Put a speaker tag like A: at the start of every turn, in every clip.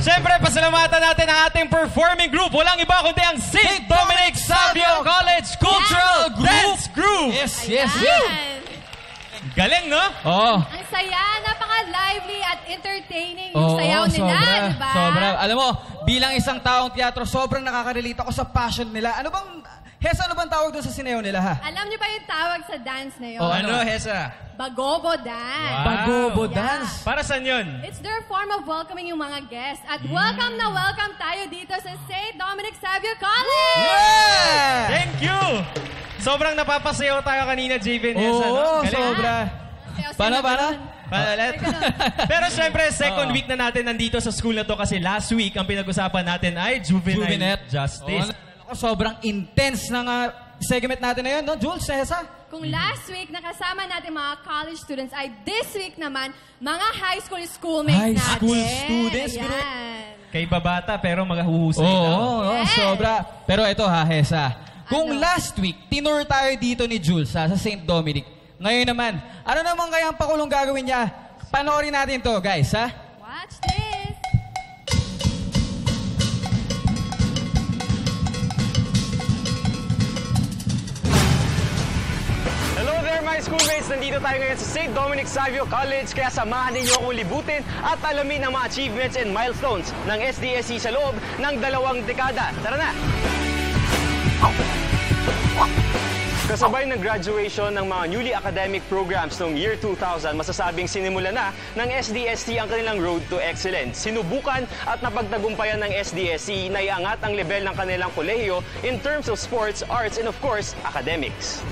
A: Siyempre, pasalamatan natin ang ating performing group. Walang iba kundi ang St. Dominic Savio College Cultural Dance Group.
B: Yes.
A: Galing, no?
B: Oo.
C: Ang saya, napaka-lively at entertaining yung sayaw nila, diba?
B: Sobra. Alam mo, bilang isang taong teatro, sobrang nakaka-relate ako sa passion nila. Ano bang tawag doon sa sinayaw nila, ha?
C: Alam niyo ba yung tawag sa dance na yun?
A: Ano, Hesa?
C: Bagobo dance.
A: Wow.
B: Bagobo dance.
A: Para saan yun?
C: It's their form of welcoming yung mga guests. At welcome na welcome tayo dito sa St. Dominic Savio College!
B: Yeah!
A: Thank you! Sobrang napapasayaw tayo kanina, JV and Hesa, no?
B: Oo,
A: Galing.
B: sobra. Paano?
A: Ulit. Pero syempre, second week na natin nandito sa school na to kasi last week, ang pinag-usapan natin ay Juvenile Justice.
B: Sobrang intense ng segment natin na yun, no? Jules, Hesa?
C: Kung last week nakasama natin mga college students, ay this week naman, mga high school schoolmates natin.
B: High school students?
C: Ayan.
A: Kay babata, pero magahuhusay
B: Oo, sobra. Pero ito ha, Hesa. Kung
C: Ano?
B: last week, tinur tayo dito ni Jules sa St. Dominic. Ngayon naman, ano naman kaya ang pakulong gagawin niya? Panoorin natin to, guys, ha?
C: Watch this!
D: Hello there mga schoolmates! Nandito tayo ngayon sa St. Dominic Savio College kaya samahan ninyo akong libutin at alamin ang mga achievements and milestones ng SDSC sa loob ng 2 dekada. Tara na! Kasabay ng graduation ng mga newly academic programs noong year 2000, masasabing sinimula na ng SDSC ang kanilang road to excellence. Sinubukan at napagtagumpayan ng SDSC na iangat ang level ng kanilang kolehiyo in terms of sports, arts, and of course, academics.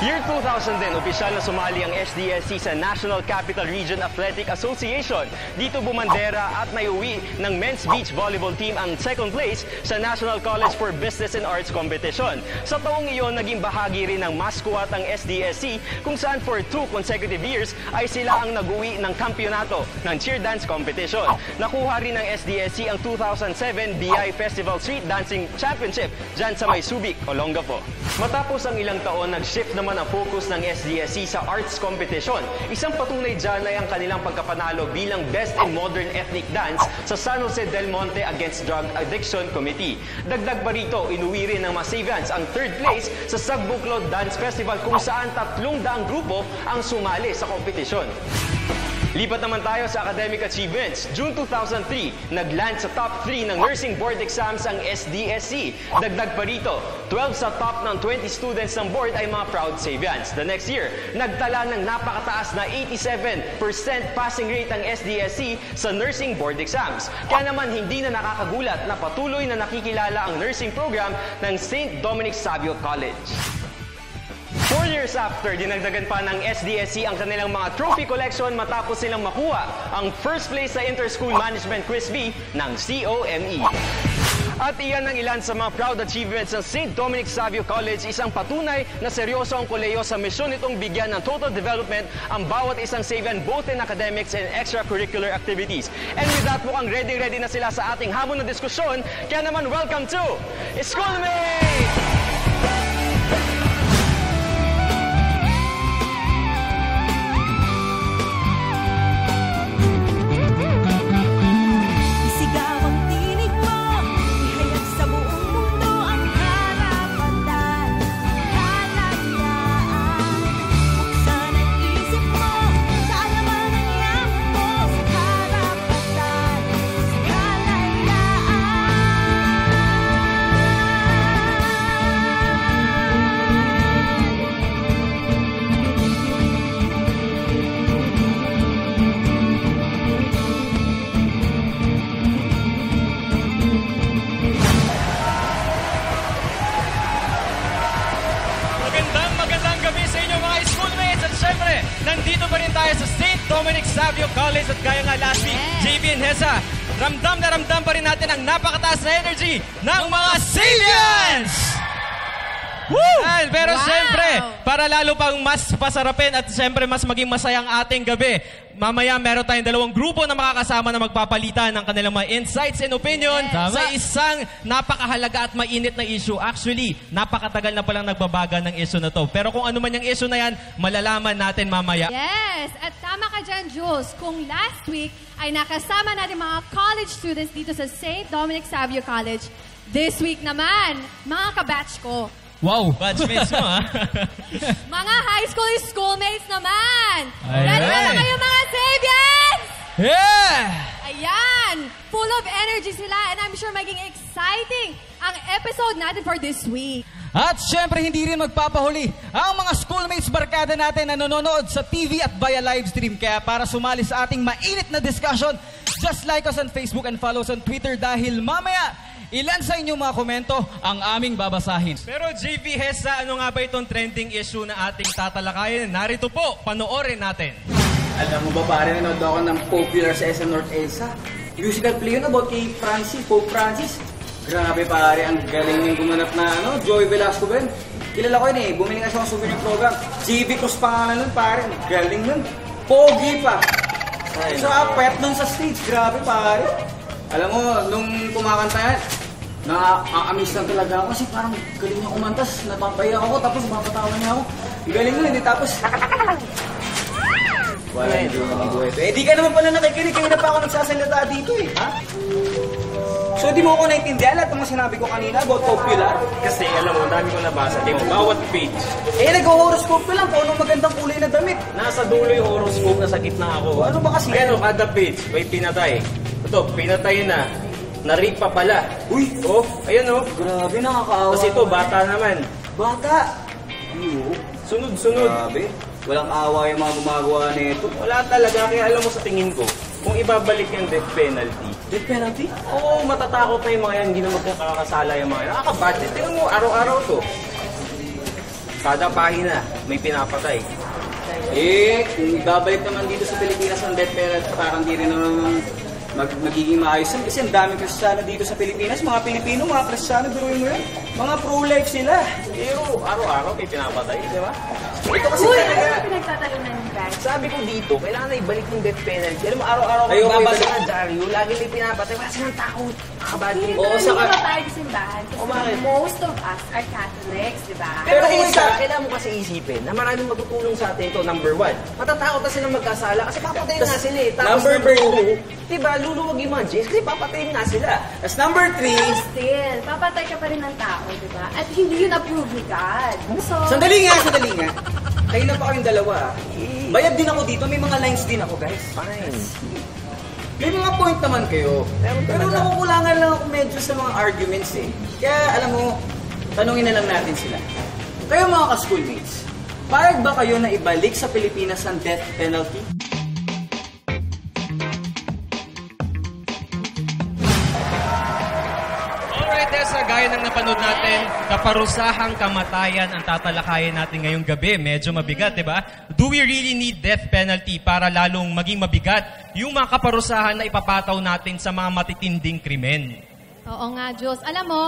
D: Year 2000 din, opisyal na sumali ang SDSC sa National Capital Region Athletic Association. Dito bumandera at naiuwi ng men's beach volleyball team ang second place sa National College for Business and Arts Competition. Sa taong iyon, naging bahagi rin ng mascot ang SDSC kung saan for 2 consecutive years ay sila ang nag-uwi ng kampyonato ng cheer dance competition. Nakuha rin ng SDSC ang 2007 BI Festival Street Dancing Championship dyan sa May Subic, Olongapo. Matapos ang ilang taon, nag-shift naman ang focus ng SDSC sa arts competition. Isang patunay dyan ay ang kanilang pagkapanalo bilang Best in Modern Ethnic Dance sa San Jose del Monte Against Drug Addiction Committee. Dagdag pa rito, inuwi rin ng Masavians ang 3rd place sa Sagbuklod Dance Festival kung saan 300 grupo ang sumali sa kompetisyon. Lipat naman tayo sa academic achievements. June 2003, nag-land sa top 3 ng nursing board exams ang SDSC. Dagdag pa rito, 12 sa top ng 20 students ng board ay mga proud Savians. The next year, nagtala ng napakataas na 87% passing rate ang SDSC sa nursing board exams. Kaya naman hindi na nakakagulat na patuloy na nakikilala ang nursing program ng St. Dominic Savio College. 4 years after, dinagdagan pa ng SDSC ang kanilang mga trophy collection matapos silang makuha ang first place sa Inter-School Management Quiz B ng COME. At iyan ang ilan sa mga proud achievements ng St. Dominic Savio College, isang patunay na seryoso ang kolehiyo sa misyon nitong bigyan ng total development ang bawat isang Savian both in academics and extracurricular activities. And with that, mukhang ready na sila sa ating hamon na diskusyon. Kaya naman, welcome to Schoolmates!
A: Nandito pa rin tayo sa St. Dominic Savio College at gaya nga last week, JV and Hesa, ramdam na ramdam pa rin natin ang napakataas na energy ng mga Savians! Woo! Pero siyempre, para para lalo pang mas pasarapin at siyempre mas maging masayang ating gabi. Mamaya meron tayong dalawang grupo na makakasama na magpapalitan ng kanilang mga insights and opinion sa isang napakahalaga at mainit na issue. Actually, napakatagal na palang nagbabaga ng issue na to. Pero kung ano man yung issue na yan, malalaman natin mamaya.
C: Yes, at tama ka dyan, Jules. Kung last week ay nakasama natin mga college students dito sa St. Dominic Savio College, this week naman, mga kabatch ko,
B: Wow!
A: Batchmates mo, ha?
C: mga high school schoolmates naman!
B: Ay,
C: Ready na ba
B: ay.
C: kayo mga Sabians?
B: Yeah!
C: Ayan! Full of energy sila and I'm sure maging exciting ang episode natin for this week.
B: At syempre, hindi rin magpapahuli ang mga schoolmates barkada natin na nanonood sa TV at via live stream. Kaya para sumali sa ating mainit na discussion, just like us on Facebook and follow us on Twitter dahil mamaya, ilan sa inyong mga komento ang aming babasahin.
A: Pero JV Hesa, ano nga ba itong trending issue na ating tatalakayin? Narito po, panoorin natin.
E: Alam mo ba pare, nanood ako ng popular sa SM North Elsa. Musical play yun about kay Pope Francis. Grabe pare, ang galing niyang gumanap na Joey Velasco ba yun? Kilala ko yun eh, bumili nga siya ng souvenir program. JV Cruz pangalan nun pare, ang galing nun. Pogi pa. So apayat nun sa stage, grabe pare. Alam mo, nung kumakanta yan, na-amaze lang talaga ako kasi parang galing niya kumantas, napapaya ako, tapos mapatawa niya ako. Galing nun, hindi tapos... Wala yung buhay. Eh, di ka naman pala nakikinig, kaya na pa ako nagsasalita dito eh, ha? So, di mo ako naintindihan lahat ng mga sinabi ko kanina about popular?
D: Kasi alam mo, dami ko nabasa. Tingnan mo, bawat page.
E: Eh, nag-horoscope ko lang kung anong magandang kulay na damit.
D: Nasa dulo yung horoscope, nasa gitna ako.
E: Ano ba kasi?
D: Pero kada page, may pinatay. Ito, pinatay na. Na-rape pa pala.
E: Uy!
D: Oh, ayan oh.
E: Grabe, nakakaawa.
D: Tapos ito, bata naman.
E: Bata! Iyo.
D: Sunod-sunod.
E: Grabe. Walang awa yung mga gumagawa nito.
D: Wala talaga. Kaya alam mo sa tingin ko, kung ibabalik yung death penalty,
E: Death penalty?
D: oo, matatakot na yung mga yan. Hindi na magkakasala yung mga yan. Nakaka-budget. Tingnan mo, araw-araw to. Kada pahina, may pinapatay.
E: Eh, kung ibabalik naman dito sa Pilipinas ang death penalty, parang di rin naman magiging maayos yan. Kasi ang daming Kristiyano dito sa Pilipinas. Mga Pilipino, mga Kristiyano, biruin mo yan. Mga pro-life sila.
D: Pero araw-araw may pinapatay, di ba?
E: Ito kasi
C: Uy,
E: talaga.
C: ano pinagtatalunan yung guys?
D: Sabi ko dito, kailangan na ibalik yung death penalty. Alam mo, araw-araw
E: Ayoko
D: kung babasa
E: ibalik.
D: na Dario, lagi may pinapatay. Wala silang takot. Nakabadli.
E: Oo,
F: Hindi
E: saka...
F: ba tayo sa simbahan? Kasi
D: bakit?
F: most of us are Catholics, di ba?
D: Pero
E: Pero
D: isa,
E: isa-
D: kailangan mo kasi isipin na maraming magtutulong sa atin ito. Number one, matatakot na silang magkasala kasi papatayin nga sila eh. Tapos
E: Number
D: two, diba, luluwag yung mga Jays kasi papatayin nga sila.
E: As number 3,
F: Still, papatay ka pa rin ng tao, di ba? At hindi yun approved ni God. So,
E: sandali nga. Kayo na pa kayong dalawa. Bayad din ako dito, may mga lines din ako guys.
D: Fine.
E: May mga point naman kayo. Pero nakukulangan lang ako medyo sa mga arguments eh. Kaya alam mo, tanungin na lang natin sila. Kayo mga ka-schoolmates, payag ba kayo na ibalik sa Pilipinas ang death penalty?
A: Alright, Tessa, gaya ng napanood natin, kaparusahang kamatayan ang tatalakayin natin ngayong gabi. Medyo mabigat, di ba? Do we really need death penalty para lalong maging mabigat yung mga kaparusahan na ipapataw natin sa mga matitinding krimen?
C: Oo nga, Jules. Alam mo,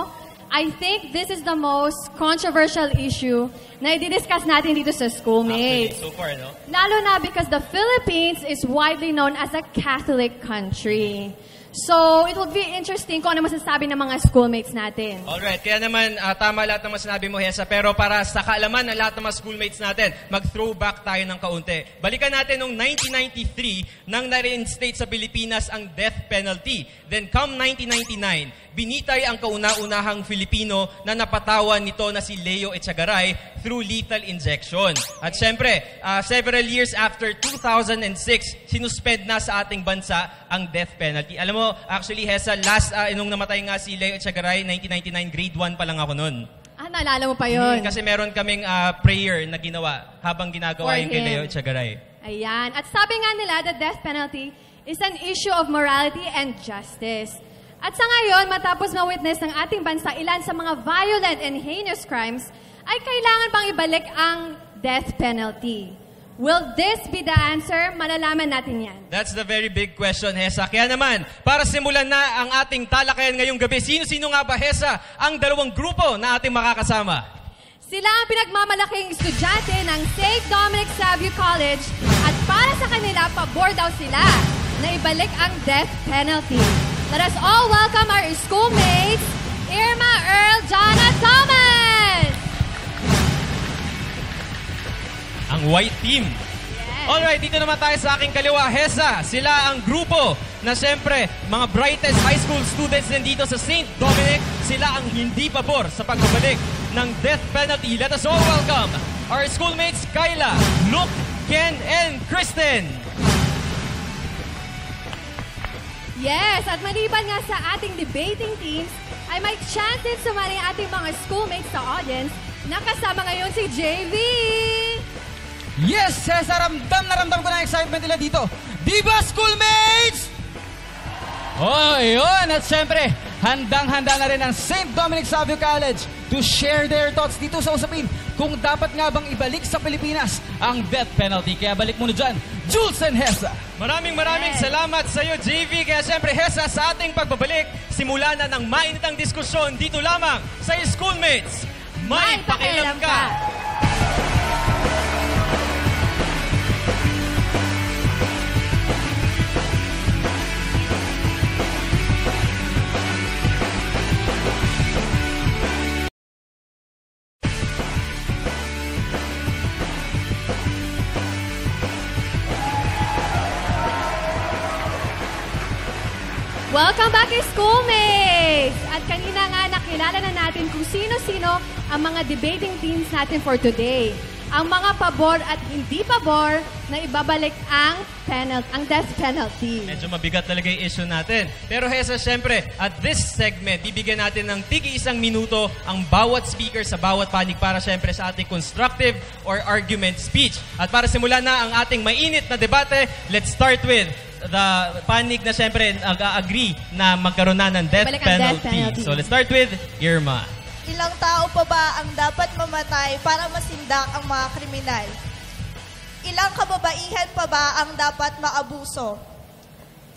C: I think this is the most controversial issue na i-discuss natin dito sa schoolmates.
A: So far, no?
C: Lalo na because the Philippines is widely known as a Catholic country. So, it would be interesting kung ano masasabi ng mga schoolmates natin.
A: Alright, kaya naman tama lahat ng mga sinabi mo, Hesa. Pero para sa kaalaman ng lahat ng mga schoolmates natin, mag-throwback tayo ng kaunti. Balikan natin noong 1993 nang na-reinstate sa Pilipinas ang death penalty. Then come 1999, binitay ang kauna-unahang Filipino na napatawan nito na si Leo Echegaray through lethal injection. At syempre, several years after 2006, sinuspend na sa ating bansa ang death penalty. Alam mo, actually, Hesa, last nung namatay nga si Leo Echegaray, 1999, grade 1 pa lang ako noon.
C: Naalala mo pa yun?
A: Kasi meron kaming prayer na ginawa habang ginagawa
C: For
A: yung kay
C: him.
A: Leo Echegaray.
C: Ayan. At sabi nga nila, the death penalty is an issue of morality and justice. At sa ngayon, matapos ma-witness ng ating bansa ilan sa mga violent and heinous crimes, ay kailangan pang ibalik ang death penalty. Will this be the answer? Malalaman natin yan.
A: That's the very big question, Hesa. Kaya naman, para simulan na ang ating talakayan ngayong gabi, sino-sino nga ba, Hesa, ang dalawang grupo na ating makakasama?
C: Sila ang pinagmamalaking estudyante ng St. Dominic Savio College at para sa kanila, pabor daw sila na ibalik ang death penalty. Let us all welcome our schoolmates, Irma, Earl, John, at Thomas!
A: Ang white team. Alright, dito naman tayo sa aking kaliwa, Hesa. Sila ang grupo na siyempre, mga brightest high school students nandito sa St. Dominic. Sila ang hindi pabor sa pagbabalik ng death penalty. Let us all welcome our schoolmates, Kyla, Luke, Ken, and Kristen.
C: Yes, at maliban nga sa ating debating teams, ay may chance din sumali ang ating mga schoolmates sa audience. Nakasama ngayon si JV!
B: Yes, Cesar, ramdam ko na excitement nila dito. Di ba, schoolmates? Oh, yun. At syempre, handang-handa na rin ang St. Dominic Savio College to share their thoughts dito sa usapin kung dapat nga bang ibalik sa Pilipinas ang death penalty. Kaya balik muna dyan, Jules and Hesa.
A: Maraming salamat sa iyo, JV. Kaya siyempre, Hesa, sa ating pagbabalik, simula na ng mainitang diskusyon dito lamang sa Schoolmates. May pakialam ka!
C: Welcome back, schoolmates! At kanina nga nakilala na natin kung sino-sino ang mga debating teams natin for today. Ang mga pabor at hindi pabor na ibabalik ang death penalty.
A: Medyo mabigat talaga yung issue natin. Pero Hesa, syempre, at this segment, bibigyan natin ng tig-1 minuto ang bawat speaker sa bawat panig para syempre sa ating constructive or argument speech. At para simulan na ang ating mainit na debate, let's start with the panig na syempre agree na magkaroon na ng death penalty. So let's start with Irma.
G: Ilang tao pa ba ang dapat mamatay para masindak ang mga kriminal? Ilang kababaihan pa ba ang dapat maabuso?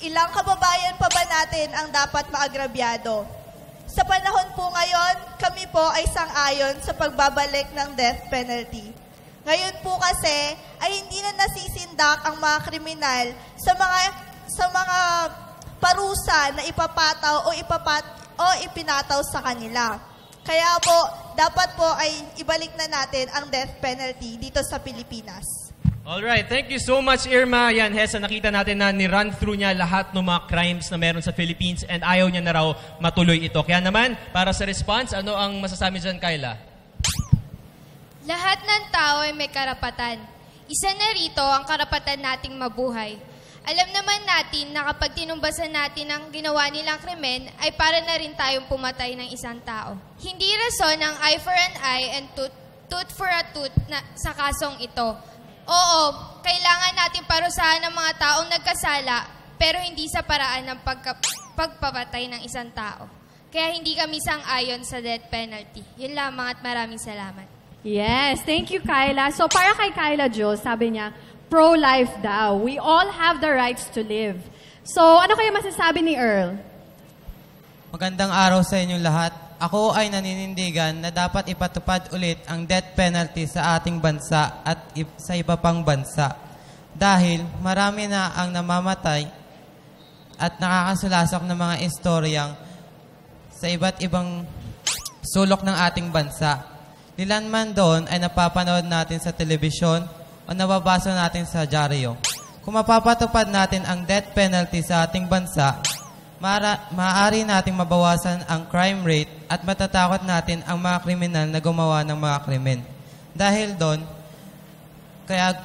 G: Ilang kababayan pa ba natin ang dapat maagrabyado? Sa panahon po ngayon, kami po ay sang-ayon sa pagbabalik ng death penalty. Ngayon po kasi ay hindi na nasisindak ang mga kriminal sa mga parusa na ipapataw o ipinataw sa kanila. Kaya po, dapat po ay ibalik na natin ang death penalty dito sa Pilipinas.
A: Alright, thank you so much, Irma. Yan, Hesa, nakita natin na ni-run through niya lahat ng mga crimes na meron sa Philippines and ayaw niya na raw matuloy ito. Kaya naman, para sa response, ano ang masasabi dyan, Kyla?
H: Lahat ng tao ay may karapatan. Isa na rito ang karapatan nating mabuhay. Alam naman natin na kapag tinumbasan natin ang ginawa nilang krimen, ay para na rin tayong pumatay ng isang tao. Hindi rason ang eye for an eye and tooth for a tooth sa kasong ito. Oo, kailangan natin parusahan ng mga taong nagkasala, pero hindi sa paraan ng pagpapatay ng isang tao. Kaya hindi kami sang-ayon sa death penalty. Yun lamang at maraming salamat.
C: Yes, thank you, Kyla. So para kay Kyla, Jules, sabi niya, pro-life daw. We all have the rights to live. So ano kaya masasabi ni Earl?
I: Magandang araw sa inyong lahat. Ako ay naninindigan na dapat ipatupad ulit ang death penalty sa ating bansa at sa iba pang bansa. Dahil marami na ang namamatay at nakakasulasok ng mga istoryang sa iba't ibang sulok ng ating bansa. Ilan man doon ay napapanood natin sa telebisyon o nababasa natin sa dyaryo. Kung mapapatupad natin ang death penalty sa ating bansa, maaari nating mabawasan ang crime rate at matatakot natin ang mga kriminal na gumawa ng mga krimen. Dahil doon, kaya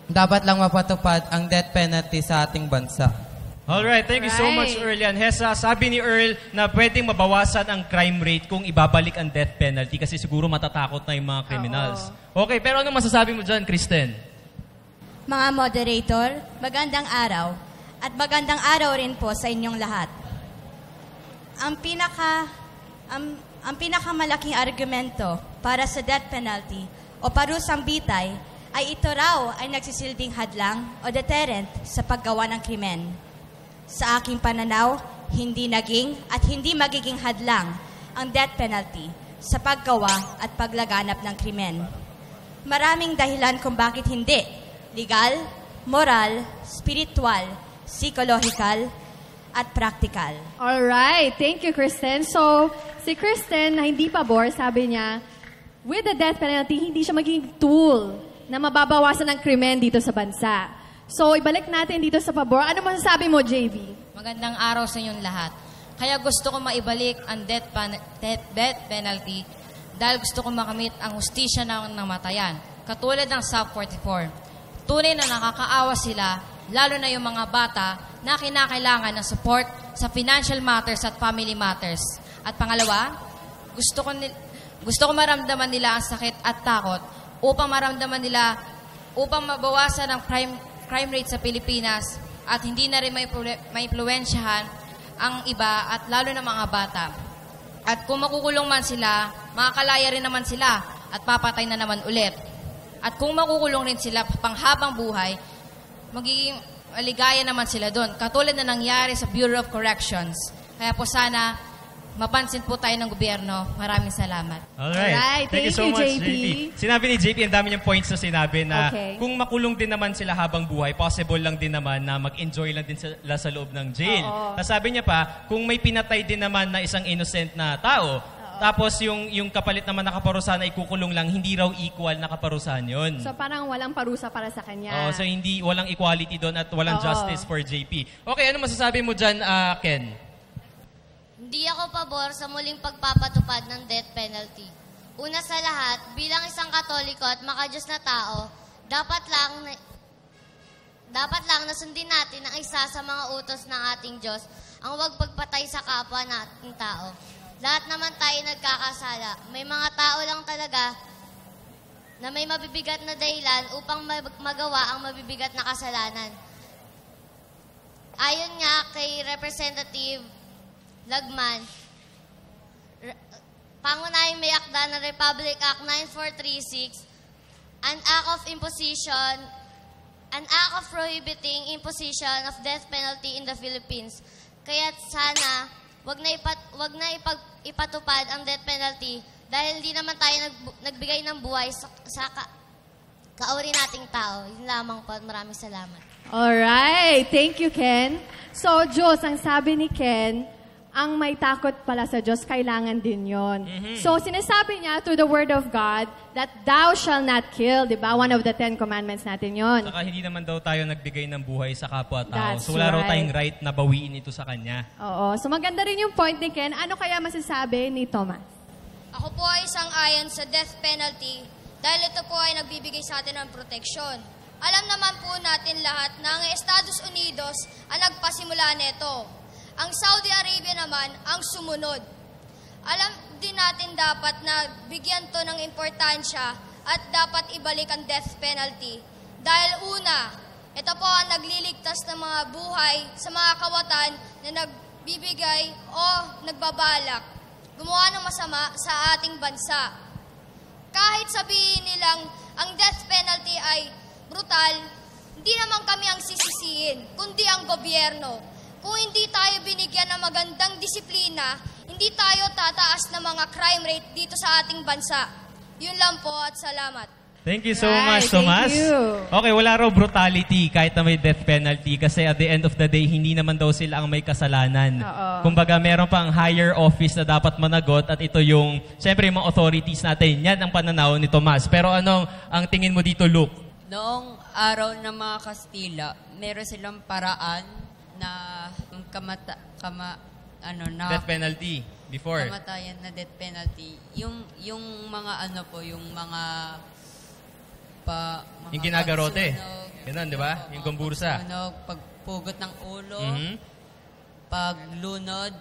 I: dapat lang mapatupad ang death penalty sa ating bansa.
A: Alright, thank you so much, Earl. Yan, Hesa, sabi ni Earl na pwedeng mabawasan ang crime rate kung ibabalik ang death penalty kasi siguro matatakot na yung mga criminals. Okay, pero anong masasabi mo dyan, Kristen?
J: Mga moderator, magandang araw. At magandang araw rin po sa inyong lahat. Ang pinakamalaking argumento para sa death penalty o parusang bitay ay ito raw ay nagsisilbing hadlang o deterrent sa paggawa ng krimen. Sa aking pananaw, hindi naging at hindi magiging hadlang ang death penalty sa paggawa at paglaganap ng krimen. Maraming dahilan kung bakit hindi. Legal, moral, spiritual, psychological, at practical.
C: Alright, thank you, Kristen. So, si Kristen na hindi pabor, sabi niya, with the death penalty, hindi siya magiging tool na mababawasan ng krimen dito sa bansa. So, ibalik natin dito sa pabor. Ano masasabi mo, JV?
K: Magandang araw sa inyong lahat. Kaya gusto ko maibalik ang death penalty dahil gusto ko makamit ang hustisya ng namatayan. Katulad ng Sub 44. Tunay na nakakaawa sila, lalo na yung mga bata na kinakailangan ng support sa financial matters at family matters. At pangalawa, gusto ko maramdaman nila ang sakit at takot upang mabawasan ang crime rate sa Pilipinas at hindi na rin maimpluwensyahan ang iba at lalo na mga bata. At kung makukulong man sila, makakalaya rin naman sila at papatay na naman ulit. At kung makukulong rin sila panghabang buhay, magiging maligaya naman sila doon. Katulad na nangyari sa Bureau of Corrections. Kaya po sana, mapansin po tayo ng gobyerno. Maraming salamat.
A: Alright. Thank you so much, JP. Sinabi ni JP, ang dami niyang points na sinabi na kung makulong din naman sila habang buhay, possible lang din naman na mag-enjoy lang din sila sa loob ng jail. Tapos sabi niya pa, kung may pinatay din naman na isang innocent na tao, tapos yung kapalit naman na kaparusahan ay kukulong lang, hindi raw equal na kaparusahan yun.
C: So parang walang parusa para sa kanya.
A: So walang equality doon at walang justice for JP. Okay, ano masasabi mo dyan, Ken?
H: Hindi ako pabor sa muling pagpapatupad ng death penalty. Una sa lahat, bilang isang Katoliko at makadiyos na tao, dapat lang nasundin natin ang isa sa mga utos ng ating Diyos, ang huwag pagpatay sa kapwa nating tao. Lahat naman tayo nagkakasala. May mga tao lang talaga na may mabibigat na dahilan upang magawa ang mabibigat na kasalanan. Ayon nga kay Representative Lagman, pangunahing may akda ng Republic Act 9436, an act of prohibiting imposition of death penalty in the Philippines. Kaya sana, wag na ipatupad ang death penalty dahil hindi naman tayo nagbigay ng buhay sa kauri nating tao. Yun lamang po. Maraming salamat.
C: Alright. Thank you, Ken. So, Diyos, ang sabi ni Ken, ang may takot pala sa Diyos, kailangan din yon. So, sinasabi niya through the Word of God that thou shall not kill, di ba? One of the 10 commandments natin yon.
A: Saka hindi naman daw tayo nagbigay ng buhay sa kapwa-tao.
C: That's
A: So, wala raw
C: right.
A: tayong right na bawiin ito sa kanya.
C: Oo. So, maganda rin yung point ni Ken. Ano kaya masasabi ni Thomas?
L: Ako po ay isang ayon sa death penalty dahil ito po ay nagbibigay sa atin ng proteksyon. Alam naman po natin lahat na ang Estados Unidos ang nagpasimula nito. Ang Saudi Arabia naman ang sumunod. Alam din natin dapat na bigyan to ng importansya at dapat ibalik ang death penalty. Dahil una, ito po ang nagliligtas ng mga buhay sa mga kawatan na nagbibigay o nagbabalak gumawa ng masama sa ating bansa. Kahit sabihin nilang ang death penalty ay brutal, hindi naman kami ang sisisihin, kundi ang gobyerno. Kung hindi tayo binigyan ng magandang disiplina, hindi tayo tataas ng mga crime rate dito sa ating bansa. Yun lang po at salamat.
A: Thank you so much, Tomas.
C: Thank you.
A: Okay, wala raw brutality kahit na may death penalty kasi at the end of the day, hindi naman daw sila ang may kasalanan. Kumbaga, meron pang higher office na dapat managot at ito yung, siyempre, yung mga authorities natin. Yan ang pananaw ni Tomas. Pero anong ang tingin mo dito, Luke?
M: Noong araw ng mga Kastila, meron silang paraan na
A: death penalty before.
M: Kamatayan na death penalty. Yung mga yung mga
A: yung ginagarote. Ganun, di ba? Yung gumbursa.
M: Pagpugot ng ulo, paglunod.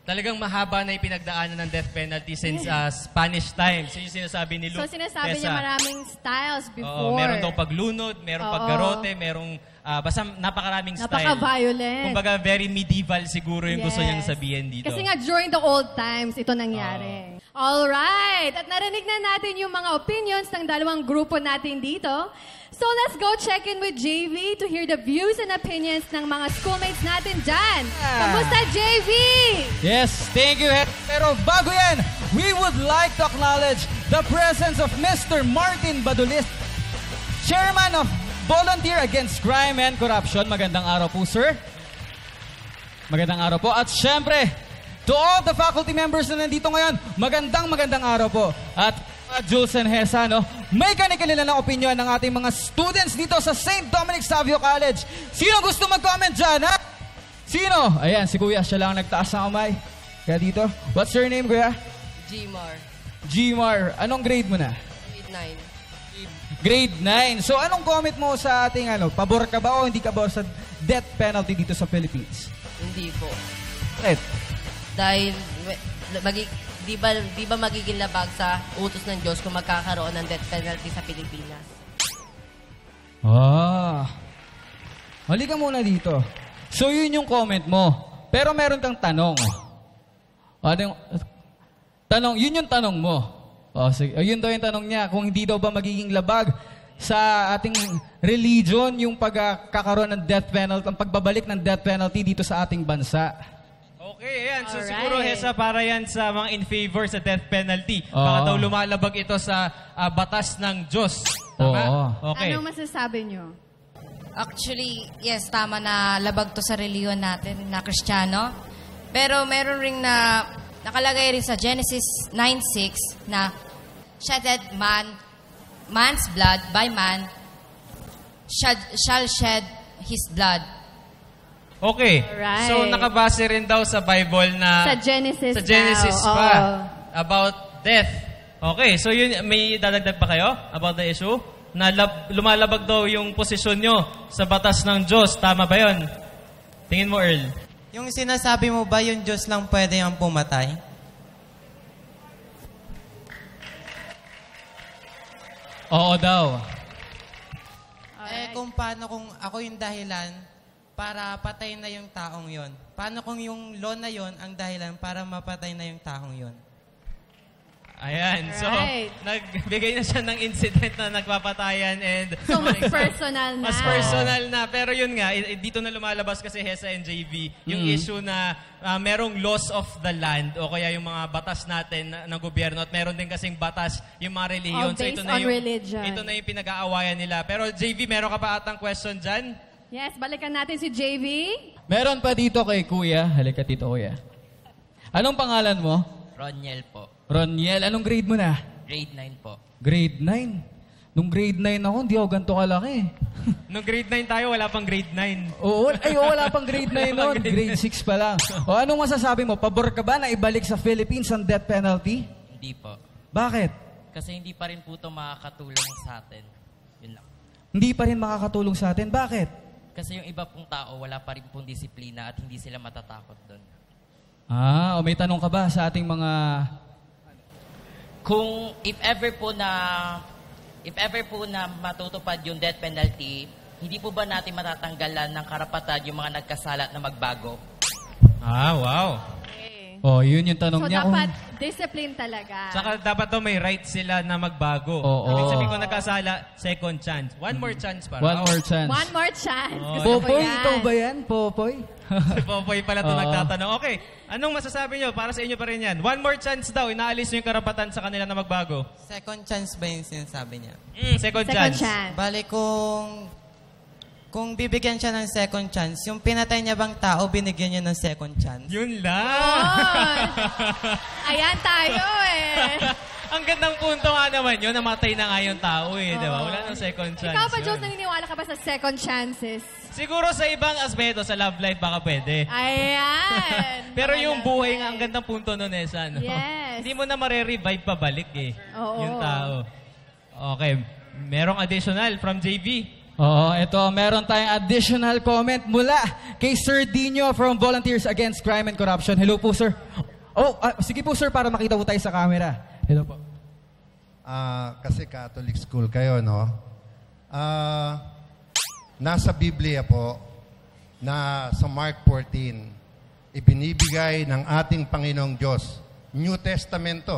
A: Talagang mahaba na ipinagdaanan ng death penalty since Spanish times. Yun yung sinasabi ni Luke.
C: So, sinasabi niya maraming styles before.
A: Meron daw paglunod, meron paggarote, merong basta napakaraming style.
C: Napaka-violent.
A: Kumbaga, very medieval siguro yung gusto niyang sabihin dito.
C: Kasi nga, during the old times, ito nangyari. Alright! At narinig na natin yung mga opinions ng dalawang grupo natin dito. So, let's go check in with JV to hear the views and opinions ng mga schoolmates natin dyan. Kamusta, JV?
B: Yes, thank you. Pero bago yan, we would like to acknowledge the presence of Mr. Martin Badulis, Chairman of Volunteer Against Crime and Corruption. Magandang araw po, sir. Magandang araw po. At syempre, to all the faculty members na nandito ngayon, magandang araw po. At Jules and Hesa, no? May kanikalila ng opinion ng ating mga students dito sa St. Dominic Savio College. Sino gusto mag-comment dyan, ha? Sino? Ayan, si Kuya. Siya lang nagtaas ng kamay. Kaya dito. What's your name, Kuya?
N: Gmar.
B: Gmar. Anong grade mo na?
N: Grade 9.
B: Grade 9. So, anong comment mo sa ating, pabor ka ba o hindi ka ba sa death penalty dito sa Philippines?
N: Hindi po.
B: Right.
N: Dahil, di ba magiging labag sa utos ng Diyos kung magkakaroon ng death penalty sa Pilipinas?
B: Halika muna dito. So, yun yung comment mo. Pero meron kang tanong. Yun yung tanong mo. Sige. Yun daw yung tanong niya. Kung hindi daw ba magiging labag sa ating religion yung pagkakaroon ng death penalty, ang pagbabalik ng death penalty dito sa ating bansa.
A: Okay, ayan. So
C: Alright.
A: siguro, Hesa, para yan sa mga in favor sa death penalty. Baka daw lumalabag ito sa batas ng Diyos. Tama? Okay.
C: Anong masasabi nyo?
K: Actually, yes, tama na labag to sa reliyon natin na Kristiyano. Pero meron ring nakalagay rin sa Genesis 9:6 na shedded man's blood by man shall shed his blood.
A: Okay.
C: Alright.
A: So nakabase rin daw sa Bible na
C: Sa Genesis
A: pa
C: Oo.
A: about death. Okay, so yun, may dadagdag pa kayo about the issue? Na lumalabag daw yung posisyon nyo sa batas ng Diyos. Tama ba yun? Tingin mo, Earl.
I: Yung sinasabi mo ba yung Diyos lang pwede ang pumatay?
B: Oo daw.
I: Kung paano kung ako yung dahilan para patay na yung taong yon? Paano kung yung law na yon ang dahilan para mapatay na yung taong yon?
A: Ayan. So,
C: Right.
A: nagbigay na siya ng incident na nagpapatayan and...
C: So, mas personal na.
A: Mas personal na. Pero yun nga, dito na lumalabas kasi Hesa and JV, yung issue na merong laws of the land o kaya yung mga batas natin ng gobyerno at meron din kasing batas yung mga relihiyon.
C: All based on religion.
A: Ito na yung pinag-aawayan nila. Pero JV, meron ka pa atang question dyan?
C: Yes, balikan natin si JV.
B: Meron pa dito kay Kuya. Halika dito, Kuya. Anong pangalan mo?
O: Roniel po.
B: Roniel. Anong grade mo na?
O: Grade 9 po.
B: Grade 9? Nung grade 9 ako, hindi ako ganito kalaki.
A: Nung grade 9 tayo, wala pang grade 9.
B: Wala pang grade 9 noon. Grade 6 pa lang. O anong masasabi mo? Pabor ka ba na ibalik sa Philippines ang death penalty?
O: Hindi po.
B: Bakit?
O: Kasi hindi pa rin po ito makakatulong sa atin. Yun lang.
B: Hindi pa rin makakatulong sa atin. Bakit?
O: Kasi yung iba pong tao, wala pa rin pong disiplina at hindi sila matatakot doon.
B: O may tanong ka ba sa ating mga...
O: Kung if ever po na matutupad yung death penalty, hindi po ba natin matatanggalan ng karapatan yung mga nagkasala na magbago?
A: Wow.
B: Yun yung tanong
C: So,
B: niya.
C: dapat discipline talaga.
A: Saka dapat daw may right sila na magbago. Ibig sabihin ko nagkasala, second chance. One more chance para.
B: One more chance.
C: One more chance. Gusto ko
B: Popoy,
C: yan.
B: ikaw ba yan? Popoy?
A: Si Popoy pala ito nagtatanong. Okay, anong masasabi nyo? Para sa inyo pa rin yan. One more chance daw, inaalis nyo yung karapatan sa kanila na magbago.
I: Second chance ba yung sinasabi niya?
A: Second chance.
I: Bale, kung bibigyan siya ng second chance, yung pinatay niya bang tao, binigyan niya ng second chance?
A: Yun lang.
C: Ayan tayo
A: Ang gandang punto nga naman yun, namatay na nga yung tao diba? Wala nang second chance.
C: Ikaw pa,
A: yun.
C: Jules, naniniwala ka ba sa second chances?
A: Siguro sa ibang aspeto, sa love life baka pwede.
C: Ayan.
A: Pero yung buhay nga, ang gandang punto nun, Esa. No?
C: Yes.
A: Hindi mo na mare-revive pabalik
C: Oo.
A: yung tao. Okay. Merong additional from JV.
B: Ito, meron tayong additional comment mula kay Sir Dino from Volunteers Against Crime and Corruption. Hello po, sir. Sige po, sir, para makita po tayo sa camera. Hello po.
P: Kasi Catholic school kayo, no? Nasa Biblia po na sa Mark 14, ibinibigay ng ating Panginoong Diyos, New Testamento,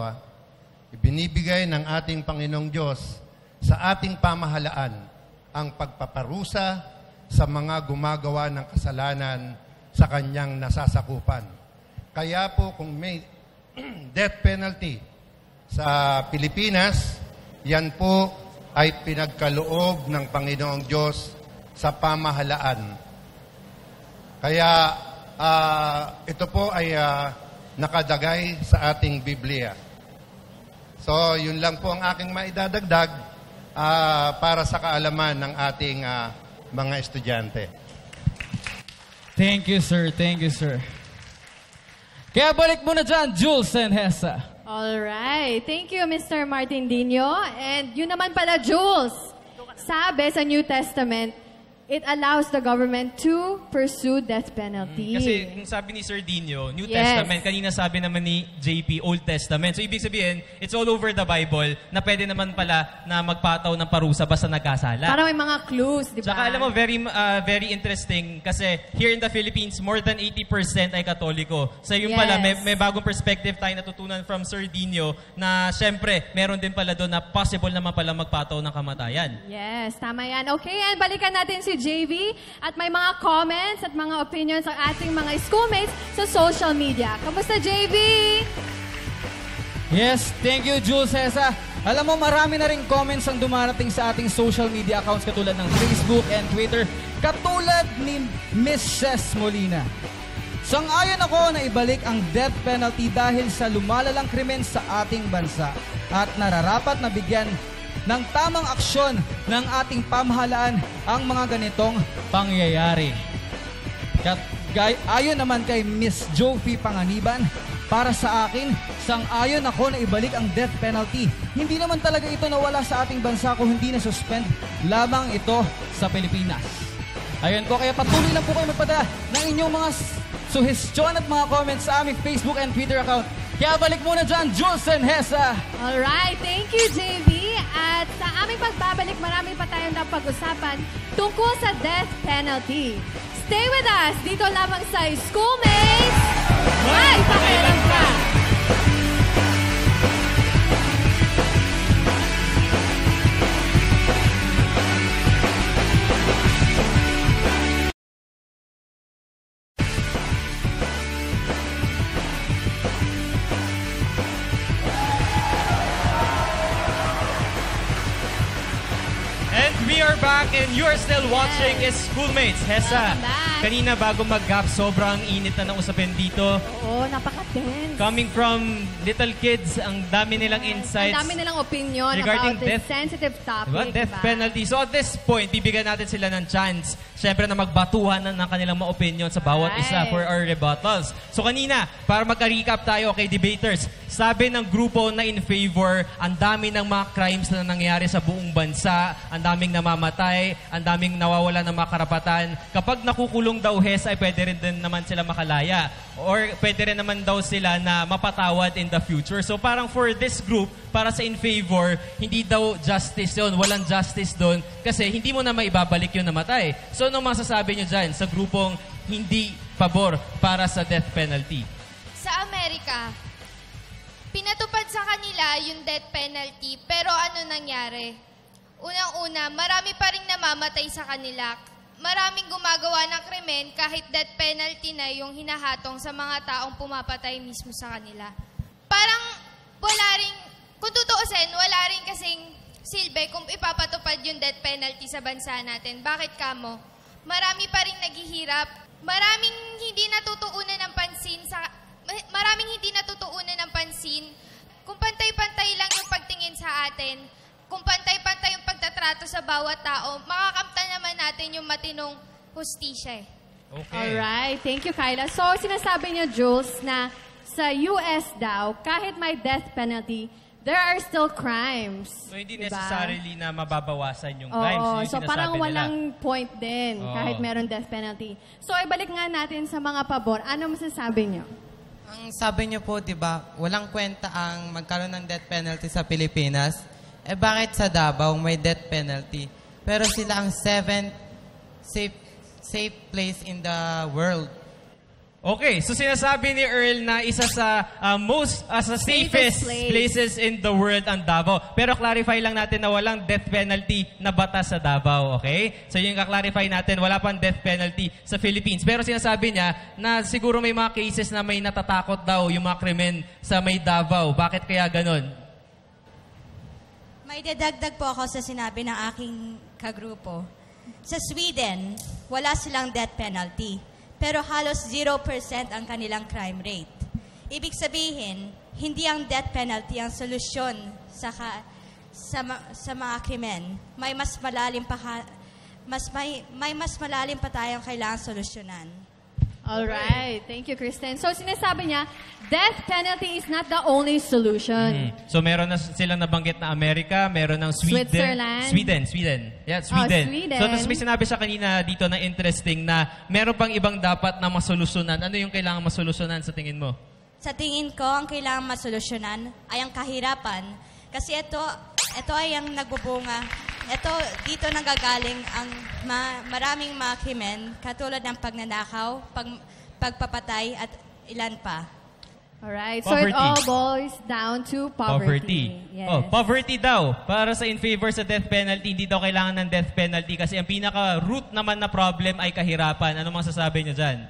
P: ibinibigay ng ating Panginoong Diyos sa ating pamahalaan ang pagpaparusa sa mga gumagawa ng kasalanan sa kanyang nasasakupan. Kaya po kung may death penalty sa Pilipinas, yan po ay pinagkaloob ng Panginoong Diyos sa pamahalaan. Kaya ito po ay nakadagay sa ating Biblia. So, yun lang po ang aking maidadagdag para sa kaalaman ng ating mga estudyante.
B: Thank you, sir. Thank you, sir. Kaya balik muna dyan, Jules and Hessa.
C: Alright. Thank you, Mr. Martin Dino. And yun naman pala, Jules. Sabi sa New Testament, it allows the government to pursue death penalty.
A: Kasi kung sabi ni Sir Dino, New
C: Yes.
A: Testament, kanina sabi naman ni JP, Old Testament. So ibig sabihin, it's all over the Bible na pwede naman pala na magpataw ng parusa basta nagkasala.
C: Parang may mga clues, di ba?
A: Tsaka alam mo, very interesting kasi here in the Philippines, more than 80% ay Katoliko. So yun pala, may bagong perspective tayo natutunan from Sir Dino na syempre, meron din pala doon na possible naman pala magpataw ng kamatayan.
C: Yes, tama yan. Okay, and balikan natin si JV at may mga comments at mga opinions ng ating mga schoolmates sa social media. Kamusta, JV?
B: Yes, thank you, Jules Hessa. Alam mo, marami na rin comments ang dumarating sa ating social media accounts katulad ng Facebook and Twitter, katulad ni Mrs. Molina. Sang-ayon ako na ibalik ang death penalty dahil sa lumalalang krimen sa ating bansa at nararapat na bigyan ng tamang aksyon ng ating pamahalaan ang mga ganitong pangyayari. Ayon naman kay Miss Jofi Panganiban, para sa akin, sang-ayon ako na ibalik ang death penalty. Hindi naman talaga ito nawala sa ating bansa kung hindi na-suspend lamang ito sa Pilipinas. Ayun po, kaya patuloy lang po kayo magpadala ng inyong mga suhestyon at mga comments sa aming Facebook and Twitter account. Kaya balik muna dyan, Jules and Hessa.
C: Alright, thank you, JV. At sa aming pagbabalik, marami pa tayong napag-usapan tungkol sa death penalty. Stay with us dito lamang sa Schoolmates. May pakialam ka!
A: We are back and you are still watching is Schoolmates. Hessa, kanina bago mag-gap, sobrang init na ng usapin dito.
C: Oo, napaka-tense.
A: Coming from little kids, ang dami nilang insights.
C: Ang dami nilang opinion
A: regarding
C: about this
A: death,
C: sensitive topic.
A: diba? Death penalty. So at this point, bibigyan natin sila ng chance, syempre na magbatuhan ng kanilang mga opinion sa bawat isa for our rebuttals. So kanina, para magka-recap tayo kay debaters, sabi ng grupo na in favor, ang dami ng mga crimes na nangyayari sa buong bansa, ang daming namamatay, ang daming nawawala ng mga karapatan. Kapag nakukulong daw ay pwede rin din naman sila makalaya. Or pwede rin naman daw sila na mapatawad in the future. So parang for this group, para sa in favor, hindi daw justice yun. Walang justice doon kasi hindi mo na maibabalik yung namatay. So anong masasabi nyo dyan sa grupong hindi pabor para sa death penalty?
H: Sa Amerika, pinatupad sa kanila yung death penalty, pero ano nangyari? Unang-una, marami pa rin namamatay sa kanila. Maraming gumagawa ng krimen kahit death penalty na yung hinahatong sa mga taong pumapatay mismo sa kanila. Parang wala rin, kung tutuusin, wala rin kasing silbi kung ipapatupad yung death penalty sa bansa natin. Bakit kamo? Marami pa rin naghihirap. Maraming hindi natutuunan ng pansin. Kung pantay-pantay lang yung pagtingin sa atin, kung pantay-pantay yung pagtatrato sa bawat tao, makakamta naman natin yung matinong hustisya.
A: Okay.
C: Alright, thank you, Kyla. So, sinasabi niyo, Jules, na sa US daw, kahit may death penalty, there are still crimes.
A: So hindi
C: diba?
A: necessarily na mababawasan yung crimes.
C: So parang walang point din kahit
A: Oo.
C: meron death penalty. So, ibalik nga natin sa mga pabor. Ano masasabi niyo?
I: Ang sabi niyo po, di ba, walang kwenta ang magkaroon ng death penalty sa Pilipinas. Eh bakit sa Davao may death penalty? Pero sila ang 7th safe place in the world.
A: Okay, so sinasabi ni Earl na isa sa safest places in the world ang Davao. Pero clarify lang natin na walang death penalty na batas sa Davao, okay? So yung kaklarify natin, wala pang death penalty sa Philippines. Pero sinasabi niya na siguro may mga cases na may natatakot daw yung mga krimen sa may Davao. Bakit kaya ganun?
J: May dadagdag po ako sa sinabi ng aking kagrupo. Sa Sweden, wala silang death penalty. Pero halos 0% ang kanilang crime rate. Ibig sabihin, hindi ang death penalty ang solusyon sa mga krimen. May mas malalim pa tayong kailangang solusyonan.
C: Alright. Thank you, Kristen. So, sinasabi niya, death penalty is not the only solution.
A: So, meron na silang nabanggit na Amerika, meron ng
C: Switzerland.
A: Sweden. Yeah, Sweden.
C: Sweden.
A: So, tapos may sinabi siya kanina dito na interesting na meron pang ibang dapat na masolusyonan. Ano yung kailangan masolusyonan sa tingin mo?
J: Sa tingin ko, ang kailangang masolusyonan ay ang kahirapan. Kasi ito ay ang nagbubunga. Dito nanggagaling ang maraming mga krimen, katulad ng pagnanakaw, pagpapatay, at ilan pa.
C: Alright, so it all boils down to poverty. Yes.
A: Oh, poverty daw. Para sa in favor sa death penalty, hindi daw kailangan ng death penalty kasi ang pinaka-root naman na problem ay kahirapan. Ano masasabi niyo dyan?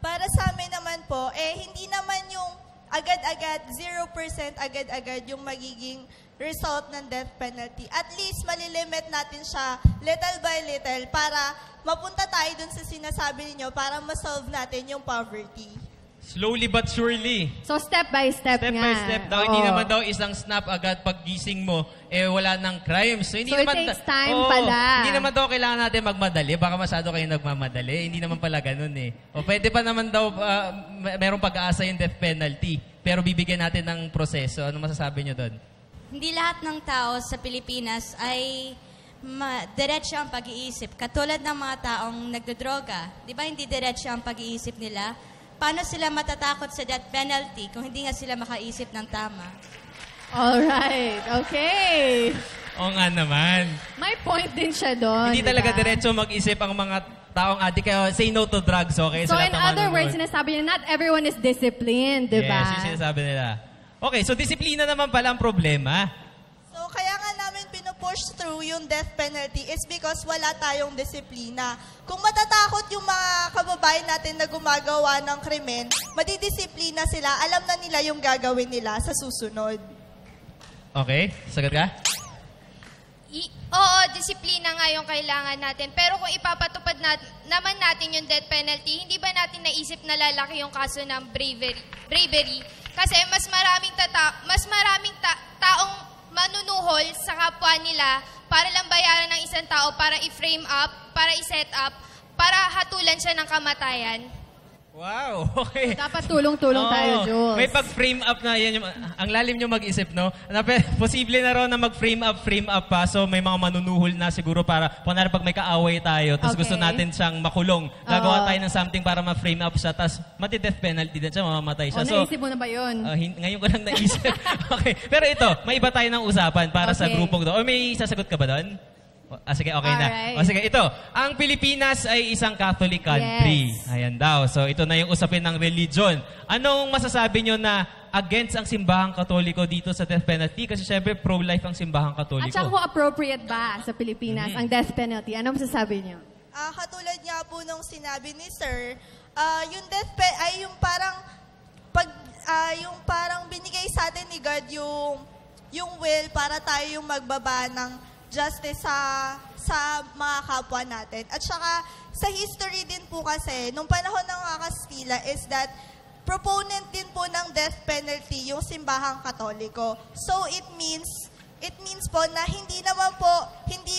G: Para sa amin naman po, hindi naman yung agad-agad, 0% agad-agad yung magiging result ng death penalty. At least, malilimit natin siya little by little para mapunta tayo dun sa sinasabi niyo para ma-solve natin yung poverty.
A: Slowly but surely.
C: So, step by step
A: Step by step daw. Hindi naman daw isang snap agad pag gising mo, wala ng crime. So,
C: it takes time pala.
A: Hindi naman daw kailangan natin magmadali. Baka masyado kayo nagmamadali. Hindi naman pala ganun eh. O pwede pa naman daw, merong pag-aasa yung death penalty. Pero bibigyan natin ng proseso. Ano masasabi nyo doon?
J: Hindi lahat ng tao sa Pilipinas ay diretso ang pag-iisip. Katulad ng mga taong nagdodroga. Di ba hindi diretso ang pag-iisip nila? Paano sila matatakot sa death penalty kung hindi nga sila makaisip ng tama?
C: Alright, okay.
A: Oo nga naman.
C: May point din siya doon.
A: Hindi talaga diretso mag-isip ang mga taong adik. Kaya say no to drugs, okay?
C: So in other words, sinasabi niya, not everyone is disciplined, di ba?
A: Yes, yung sinasabi nila. Okay, so disiplina naman pala ang problema.
G: So kaya nga namin pinupush through yung death penalty is because wala tayong disiplina. Kung matatakot yung mga kababayan natin na gumagawa ng krimen, madidisiplina sila, alam na nila yung gagawin nila sa susunod.
A: Okay, sagot ka?
H: Oo, disiplina nga yung kailangan natin. Pero kung ipapatupad naman natin yung death penalty, hindi ba natin naisip na lalaki yung kaso ng bravery? Kasi mas maraming taong manunuhol sa kapwa nila para lang bayaran ng isang tao para i-frame up, para i-set up, para hatulan siya ng kamatayan.
A: Wow, okay.
C: Dapat tulong-tulong tayo, Jules.
A: May pag-frame up na yan. Ang lalim nyo mag-isip, no? Posible na raw na mag-frame up pa. So may mga manunuhol na siguro para, kunwari pag may kaaway tayo, tapos gusto natin siyang makulong. Gagawa tayo ng something para ma-frame up siya, tapos mati-death penalty din siya, mamamatay siya.
C: So, naisip mo na ba yun?
A: Ngayon ko lang naisip. Okay. Pero ito, may iba tayo ng usapan para sa grupong to. O may sasagot ka ba doon? Sige, okay na.
C: Alright.
A: Sige, ito. Ang Pilipinas ay isang Catholic country.
C: Yes.
A: Ayan daw. So, ito na yung usapin ng religion. Anong masasabi nyo na against ang simbahang katoliko dito sa death penalty? Kasi syempre, pro-life ang simbahang katoliko.
C: At saka kung appropriate ba sa Pilipinas ang death penalty? Ano masasabi nyo?
G: Katulad nga po nung sinabi ni Sir, yung death ay yung parang binigay sa atin ni God yung will para tayo yung magbaba ng justice sa mga kapwa natin. At saka, sa history din po kasi, nung panahon ng mga Kastila is that proponent din po ng death penalty yung simbahang katoliko. So, it means po na hindi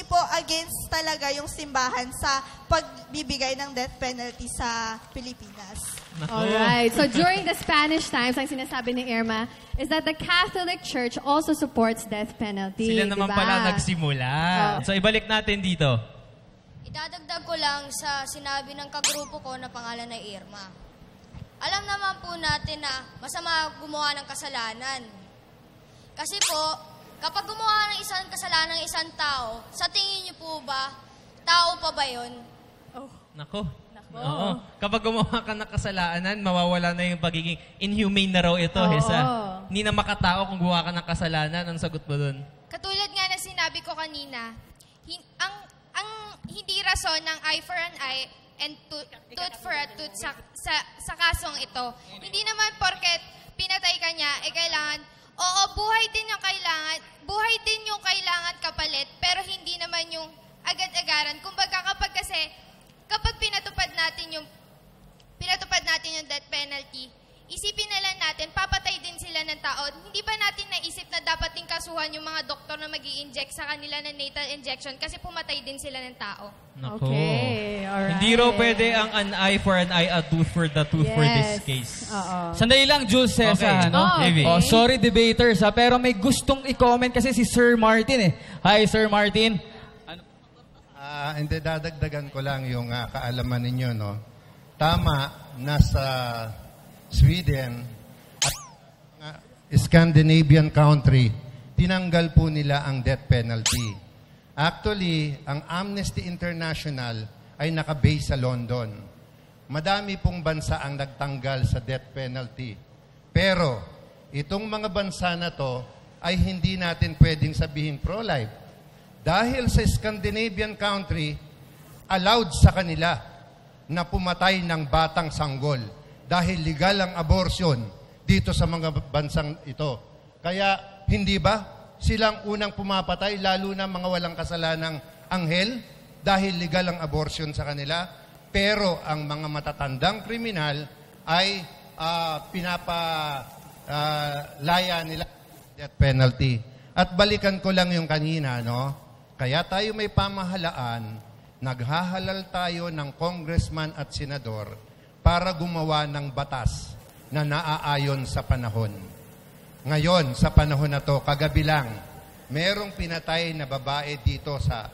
G: po against talaga yung simbahan sa pagbibigay ng death penalty sa Pilipinas.
C: Alright. So during the Spanish times, ang sinasabi ni Irma is that the Catholic Church also supports death penalty.
A: Sila naman pala nagsimula. So ibalik natin dito.
L: Idadagdag ko lang sa sinabi ng kagrupo ko na pangalan ay Irma. Alam naman po natin na masama gumawa ng kasalanan. Kasi po, kapag gumawa ng isang kasalanan ng isang tao, sa tingin niyo po ba, tao pa ba yun?
A: Nako. Oo. Kapag gumawa ka ng kasalanan, mawawala na yung pagiging inhumane na raw ito, Hesa. Hindi na makatao kung gumawa ka ng kasalanan. Ang sagot mo dun?
H: Katulad nga na sinabi ko kanina, ang hindi rason ng eye for an eye and tooth for a tooth sa kasong ito. Hindi naman porket pinatay ka niya, kailangan, oo, buhay din yung kailangan kapalit, pero hindi naman yung agad-agaran. Kumbaga kapag pinatupad natin yung death penalty, isipin na lang natin, papatay din sila ng tao. Hindi ba natin naisip na dapat din kasuhan yung mga doktor na mag-i-inject sa kanila ng natal injection kasi pumatay din sila ng tao?
A: Nako.
C: Okay, alright.
A: Hindi raw pwede ang an eye for an eye, a tooth for the tooth for this case.
B: Sandali lang, Jules Cesa.
A: Okay.
B: Sorry, debaters, pero may gustong i-comment kasi si Sir Martin. Hi, Sir Martin.
P: Hindi, dadagdagan ko lang yung kaalaman ninyo, no? Tama, nasa Sweden at Scandinavian country, tinanggal po nila ang death penalty. Actually, ang Amnesty International ay nakabase sa London. Madami pong bansa ang nagtanggal sa death penalty. Pero, itong mga bansa na to ay hindi natin pwedeng sabihin pro-life. Dahil sa Scandinavian country, allowed sa kanila na pumatay ng batang sanggol dahil legal ang abortion dito sa mga bansang ito. Kaya, hindi ba silang unang pumapatay, lalo na mga walang kasalanang anghel, dahil legal ang abortion sa kanila? Pero ang mga matatandang kriminal ay pinapalaya nila death penalty. At balikan ko lang yung kanina, no? Kaya tayo may pamahalaan, naghahalal tayo ng congressman at senador para gumawa ng batas na naaayon sa panahon. Ngayon, sa panahon na to, kagabi lang, merong pinatay na babae dito sa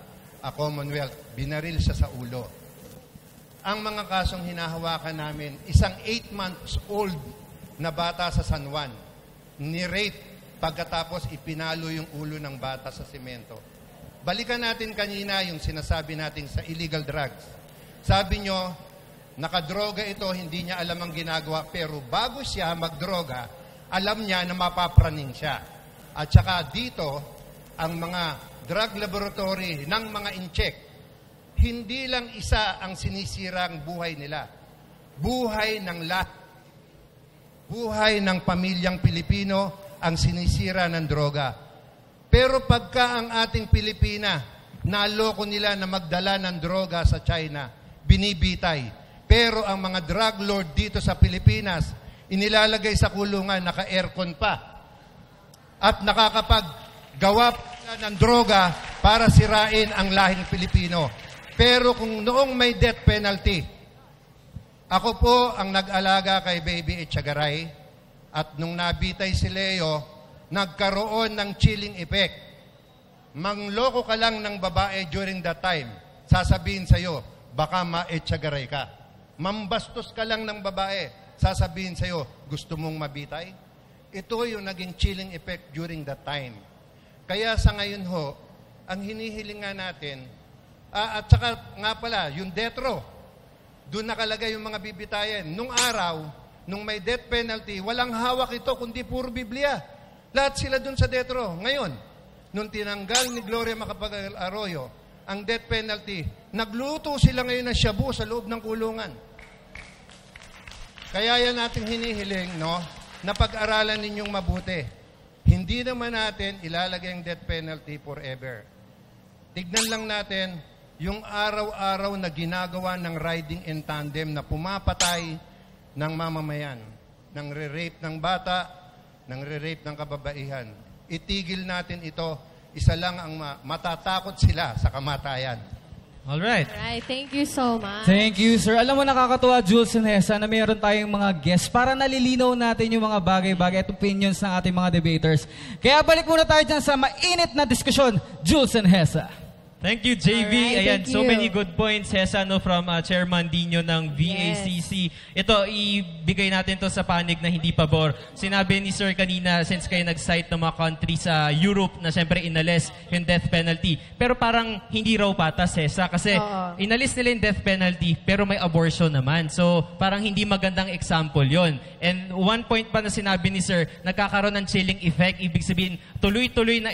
P: Commonwealth. Binaril siya sa ulo. Ang mga kasong hinahawakan namin, isang 8 months old na bata sa San Juan, ni-rape pagkatapos ipinalo yung ulo ng bata sa semento. Balikan natin kanina yung sinasabi natin sa illegal drugs. Sabi nyo, nakadroga ito, hindi niya alam ang ginagawa, pero bago siya magdroga, alam niya na mapapraning siya. At saka dito, ang mga drug laboratory ng mga incheck, hindi lang isa ang sinisira ang buhay nila. Buhay ng lahat. Buhay ng pamilyang Pilipino ang sinisira ng droga. Pero pagka ang ating Pilipina, naloko nila na magdala ng droga sa China, binibitay. Pero ang mga drug lord dito sa Pilipinas, inilalagay sa kulungan, naka-aircon pa. At nakakapaggawa ng droga para sirain ang lahing Pilipino. Pero kung noong may death penalty, ako po ang nag-alaga kay Baby Echegaray, at nung nabitay si Leo, nagkaroon ng chilling effect. Mangloko ka lang ng babae during that time, sasabihin sa'yo, baka ma-Echegaray ka. Mambastos ka lang ng babae, sasabihin sa'yo, gusto mong mabitay? Ito yung naging chilling effect during that time. Kaya sa ngayon ho, ang hinihiling nga natin, at saka nga pala, yung death row, doon nakalagay yung mga bibitayan. Nung araw, nung may death penalty, walang hawak ito kundi puro Biblia. Lahat sila doon sa death row. Ngayon, nung tinanggal ni Gloria Macapagal-Arroyo ang death penalty, nagluto sila ngayon ng shabu sa loob ng kulungan. Kaya yan natin hinihiling, no, na pag-aralan ninyong mabuti. Hindi naman natin ilalagay ang death penalty forever. Tignan lang natin yung araw-araw na ginagawa ng riding in tandem na pumapatay ng mamamayan, ng re-rape ng bata, ng re-rape ng kababaihan. Itigil natin ito. Isa lang ang matatakot sila sa kamatayan.
A: Alright.
C: Alright, thank you so much.
B: Thank you, sir. Alam mo, nakakatuwa, Jules and Hesa, na mayroon tayong mga guests para nalilinaw natin yung mga bagay-bagay at opinions ng ating mga debaters. Kaya balik muna tayo dyan sa mainit na diskusyon, Jules and Hesa.
A: Thank you, JV.
C: Alright,
A: Ayan,
C: thank
A: so
C: you.
A: many good points, Hesa, no, from Chairman Dino ng VACC. Ito, ibigay natin to sa panig na hindi pabor. Sinabi ni Sir kanina, since kayo nag-cite ng mga country sa Europe na siyempre inalis yung death penalty. Pero parang hindi raw patas, Hesa, kasi inalis nila yung death penalty, pero may abortion naman. So, parang hindi magandang example yon. And one point pa na sinabi ni Sir, nagkakaroon ng chilling effect. Ibig sabihin, tuloy-tuloy na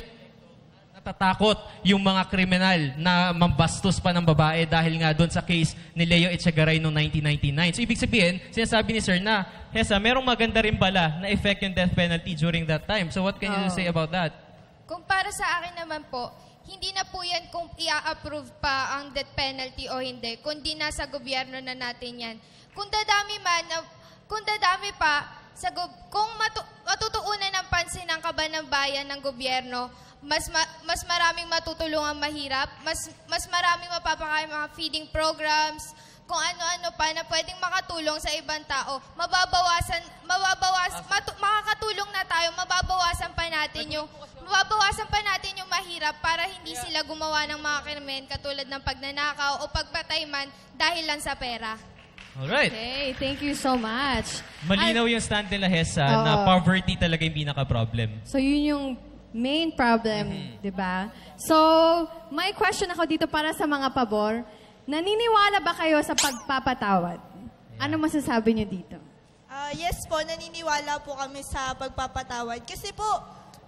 A: natatakot yung mga kriminal na mambastos pa ng babae dahil nga doon sa case ni Leo Echegaray noong 1999. So, ibig sabihin, sinasabi ni Sir na, Hesa, merong maganda rin pala na effect yung death penalty during that time. So, what can you say about that?
H: Kung para sa akin naman po, hindi na po yan kung i-approve pa ang death penalty o hindi, kundi nasa gobyerno na natin yan. Kung dadami pa, kung matutuunan ng pansin ng kaban ng bayan ng gobyerno, mas maraming matutulungan mahirap, mas maraming mapapakain mga feeding programs, kung ano-ano pa na pwedeng makatulong sa ibang tao, makakatulong na tayo, mababawasan pa natin yung mahirap para hindi sila gumawa ng mga krimen katulad ng pagnanakaw o pagpatay man dahil lang sa pera.
A: Alright.
C: Okay, thank you so much.
A: Malinaw yung stand nila, Hesa, na poverty talaga yung pinaka-problem.
C: So yun yung main problem, di ba? So, may question ako dito para sa mga pabor. Naniniwala ba kayo sa pagpapatawad? Ano masasabi niyo dito?
G: Yes po, naniniwala po kami sa pagpapatawad. Kasi po,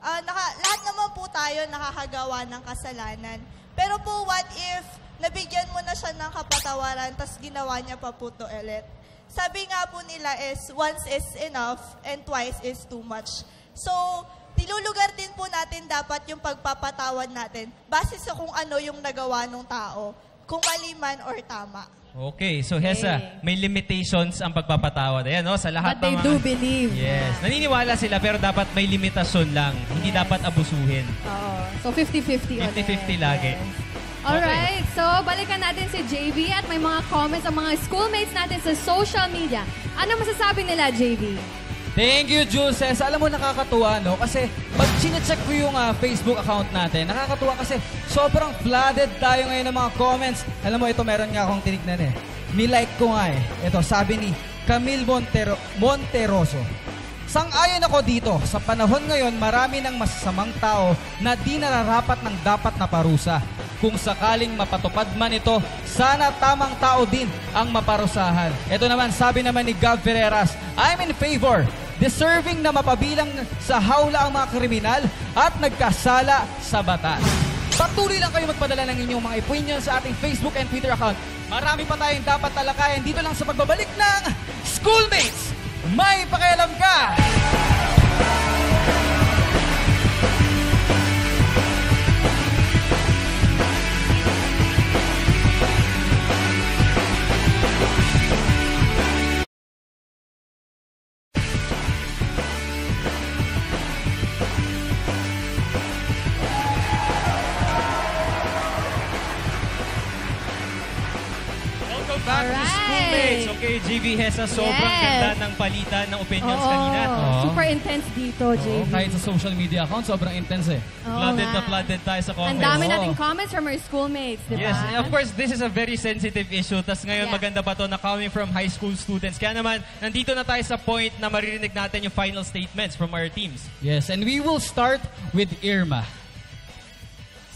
G: lahat naman po tayo nakakagawa ng kasalanan. Pero po, what if nabigyan mo na siya ng kapatawaran tas ginawa niya pa po to ulit? Sabi nga po nila is, once is enough and twice is too much. So, nilulugar din po natin dapat yung pagpapatawad natin base sa kung ano yung nagawa ng tao, kung mali man or tama.
A: Okay, so Hesa, may limitations ang pagpapatawad. Ayan, no? Sa lahat
C: But they do believe.
A: Yes. Naniniwala sila pero dapat may limitasyon lang. Hindi dapat abusuhin.
C: Oo. So 50-50 ulit.
A: 50-50 lagi.
C: Alright, so balikan natin si JV at may mga comments ang mga schoolmates natin sa social media. Ano masasabi nila, JV?
B: Thank you, Jules. Alam mo, nakakatuwa, no? Kasi pag chinecheck ko yung Facebook account natin, nakakatuwa kasi sobrang flooded tayo ngayon ng mga comments. Alam mo, ito meron nga akong tinignan eh. Nilike ko nga eh. Ito, sabi ni Camille Monteroso. Sang-ayon ako dito, sa panahon ngayon, marami ng masasamang tao na di nararapat ng dapat na parusa. Kung sakaling mapatupad man ito, sana tamang tao din ang maparusahan. Ito naman, sabi naman ni Gab Ferreras, I'm in favor. Deserving na mapabilang sa hawla ang mga kriminal at nagkasala sa batas. Patuloy lang kayo magpadala ng inyong mga opinion sa ating Facebook and Twitter account. Marami pa tayong dapat talakayan dito lang sa pagbabalik ng Schoolmates! May pakialam ka!
A: Back to Schoolmates. Okay, JV Hesa, sobrang ganda ng palitan ng opinions kanina.
C: Super intense dito, JV.
B: Kahit sa social media account, sobrang intense eh.
A: Flooded na flooded tayo sa comments.
C: Ang dami nating comments from our schoolmates, di ba?
A: Yes, and of course, this is a very sensitive issue. Tas ngayon, maganda pa to na coming from high school students. Kaya naman, nandito na tayo sa point na maririnig natin yung final statements from our teams.
B: Yes, and we will start with Irma.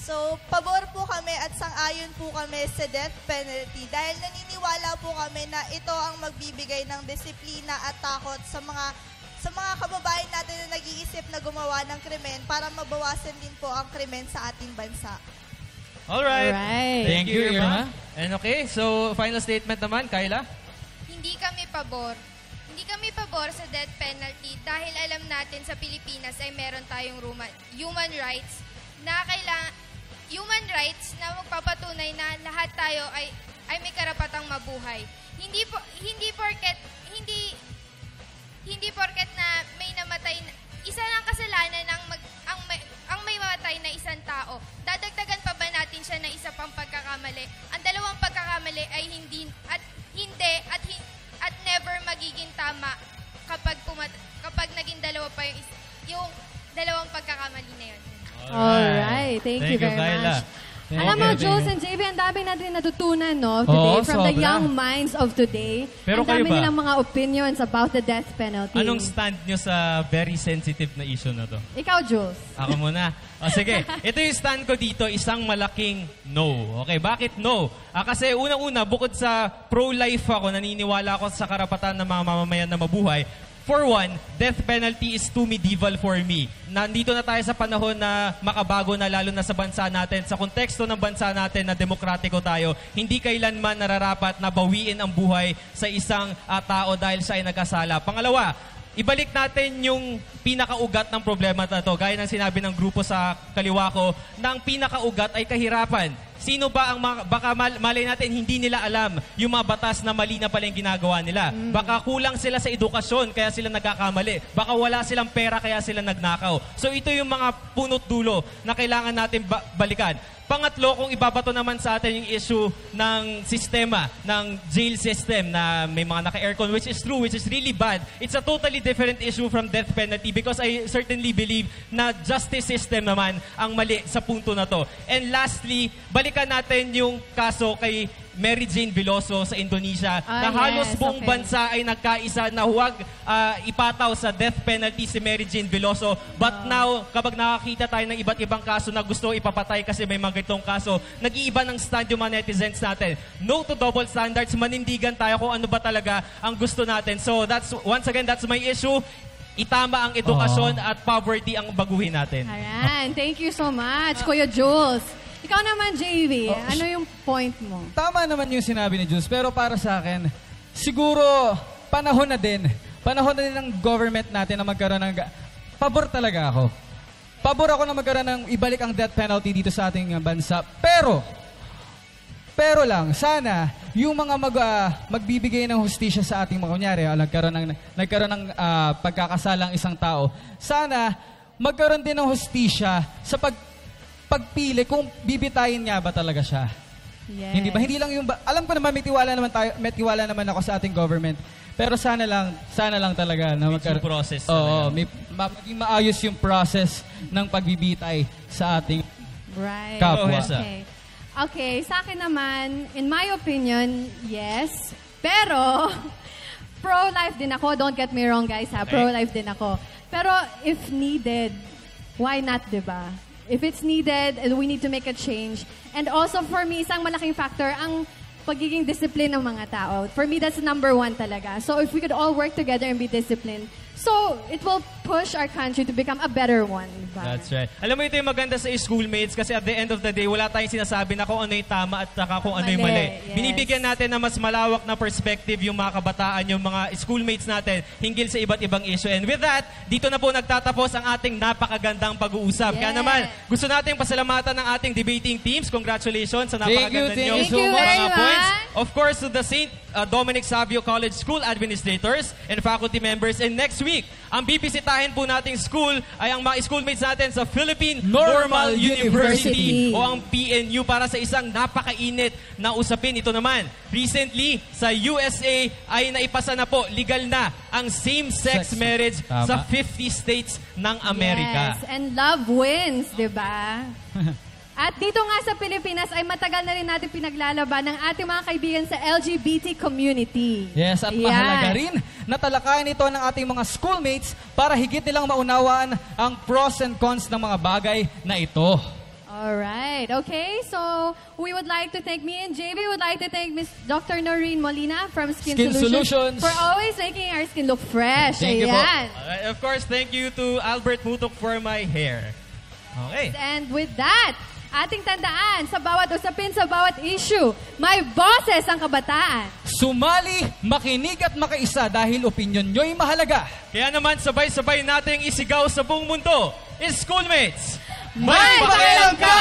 G: So, pabor po kami at sang-ayon po kami sa death penalty dahil naniniwala po kami na ito ang magbibigay ng disiplina at takot sa mga kababayan natin na nag-iisip na gumawa ng krimen para mabawasan din po ang krimen sa ating bansa.
A: Alright.
B: Thank you, Irma.
A: And okay, so final statement naman, Kyla?
H: Hindi kami pabor sa death penalty dahil alam natin sa Pilipinas ay meron tayong human rights na magpapatunay na lahat tayo ay may karapatang mabuhay. Hindi porket na may namatay, isa lang kasalanan ang may mamatay na isang tao. Dadagdagan pa ba natin siya na isa pang pagkakamali? Ang dalawang pagkakamali ay hindi at never magiging tama kapag naging dalawa pa yung dalawang pagkakamali na yun.
C: Alright, thank you very
A: Kyla.
C: much. Alam mo, Jules and JV, ang dami natin natutunan, no, today, from the young minds of today.
A: Pero
C: ang dami
A: kayo ba?
C: nilang mga opinions about the death penalty.
A: Anong stand nyo sa very sensitive na issue na to?
C: Ikaw, Jules.
A: Ako muna. O sige, ito yung stand ko dito, isang malaking no. Okay, bakit no? Kasi unang-una, bukod sa pro-life ako, naniniwala ako sa karapatan ng mga mamamayan na mabuhay. For one, death penalty is too medieval for me. Nandito na tayo sa panahon na makabago na, lalo na sa bansa natin. Sa konteksto ng bansa natin na demokratiko tayo, hindi kailanman nararapat na bawiin ang buhay sa isang tao dahil siya ay nagkasala. Pangalawa, ibalik natin yung pinakaugat ng problema na ito. Gaya ng sinabi ng grupo sa kaliwa ko, na ang pinakaugat ay kahirapan. Sino ba ang baka malay natin hindi nila alam yung mga batas na mali na pala yung ginagawa nila. Baka kulang sila sa edukasyon kaya sila nagkakamali. Baka wala silang pera kaya sila nagnakaw. So ito yung mga punot dulo na kailangan natin balikan. Pangatlo, kung ibabato naman sa atin yung issue ng sistema, ng jail system na may mga naka-aircon, which is true, which is really bad. It's a totally different issue from death penalty because I certainly believe na justice system naman ang mali sa punto na to. And lastly, balikan natin yung kaso kay Mary Jane Veloso sa Indonesia na halos buong bansa ay nagkaisa na huwag ipataw sa death penalty si Mary Jane Veloso. But now, kapag nakakita tayo ng iba't ibang kaso na gusto ipapatay kasi may mga ganitong kaso, nag-iiba ng stand yung mga netizens natin. No to double standards, manindigan tayo kung ano ba talaga ang gusto natin. So that's once again, that's my issue. Itama ang edukasyon at poverty ang baguhin natin.
C: Ayan, thank you so much, Kuya Jules. Ikaw naman, JV, ano yung point mo?
B: Tama naman yung sinabi ni Jules, pero para sa akin, siguro panahon na din ng government natin na magkaroon ng... Pabor talaga ako. Pabor ako na magkaroon ng ibalik ang death penalty dito sa ating bansa. Pero lang, sana yung mga magbibigay ng hustisya sa ating mga kunyari, nagkaroon ng pagkakasalang isang tao, sana magkaroon din ng hustisya sa pagpili kung bibitayin nga ba talaga siya.
C: Yes.
B: Hindi ba? Hindi lang yung... Alam ko naman, may tiwala naman ako sa ating government. Pero sana lang talaga na
A: magkaroon... process.
B: Oo, maging maayos yung process ng pagbibitay sa ating kapwa.
C: Okay, sa akin naman, in my opinion, yes. Pero, pro-life din ako. Don't get me wrong, guys, ha? Pro-life din ako. Pero, if needed, why not, diba? If it's needed, we need to make a change. And also, for me, isang malaking factor, ang pagiging discipline ng mga tao. For me, that's number one talaga. So, if we could all work together and be disciplined, so it will push our country to become a better one. Diba?
A: That's right. Alam mo, ito yung maganda sa schoolmates kasi at the end of the day, wala tayong sinasabi na kung ano yung tama at saka kung ano yung mali.
C: Yes.
A: Binibigyan natin na mas malawak na perspective yung mga kabataan, yung mga schoolmates natin hinggil sa iba't ibang issue. And with that, dito na po nagtatapos ang ating napakagandang pag-uusap. Kaya naman, gusto nating pasalamatan ng ating debating teams. Congratulations sa napakaganda nyo.
C: Thank you very much.
A: Of course, to the St. Dominic Savio College School Administrators and faculty members. And next week, ang bibisitahin po nating school ay ang mga schoolmates natin sa Philippine Normal University o ang PNU para sa isang napakainit na usapin. Ito naman, recently sa USA ay naipasa na po, legal na ang same-sex marriage sa 50 states ng Amerika.
C: Yes, and love wins, diba? At dito nga sa Pilipinas ay matagal na rin natin pinaglalaban ng ating mga kaibigan sa LGBT community.
B: Yes, at mahalaga rin na talakayan ito ng ating mga schoolmates para higit nilang maunawaan ang pros and cons ng mga bagay na ito.
C: Alright, okay. So, we would like to thank me and JV would like to thank Ms. Dr. Noreen Molina from Skin Solutions for always making our skin look fresh.
A: Thank you po. Of course, thank you to Albert Mutok for my hair. Okay.
C: And with that, ating tandaan, sa bawat usapin, sa bawat issue, may boses ang kabataan.
B: Sumali, makinig at makaisa dahil opinyon nyo'y mahalaga.
A: Kaya naman, sabay-sabay nating isigaw sa buong mundo. Schoolmates,
B: may pakialam ka!